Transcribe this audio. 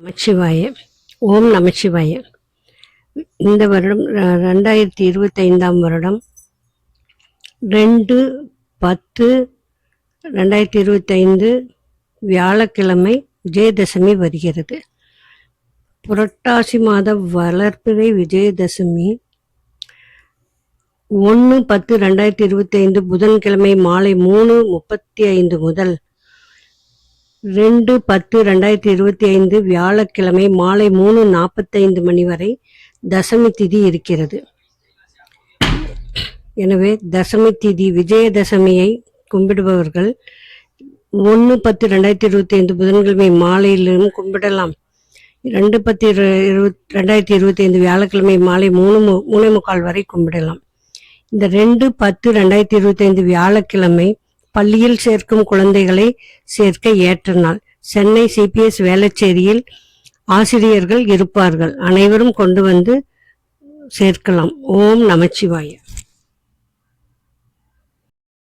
நமச்சிவாய. ஓம் நமச்சிவாய. இந்த வருடம் 2025 வருடம் 2/10/2025 வியாழக்கிழமை விஜயதசமி வருகிறது. புரட்டாசி மாத வளர்பிறை விஜயதசமி 1/10/2025 புதன்கிழமை மாலை 3:35 முதல் 2/10/2025 வியாழக்கிழமை மாலை 3:45 மணி வரை தசமி திதி இருக்கிறது. எனவே தசமி திதி விஜயதசமியை கும்பிடுபவர்கள் 1/10/2025 புதன்கிழமை மாலையிலும் கும்பிடலாம். 2/10/2025 வியாழக்கிழமை மாலை 3:45 வரை கும்பிடலாம். இந்த 2/10/2025 வியாழக்கிழமை பள்ளியில் சேர்க்கும் குழந்தைகளை சேர்க்க ஏற்ற நாள். சென்னை சிபிஎஸ் வேளச்சேரியில் ஆசிரியர்கள் இருப்பார்கள். அனைவரும் கொண்டு வந்து சேர்க்கலாம். ஓம் நமச்சிவாய.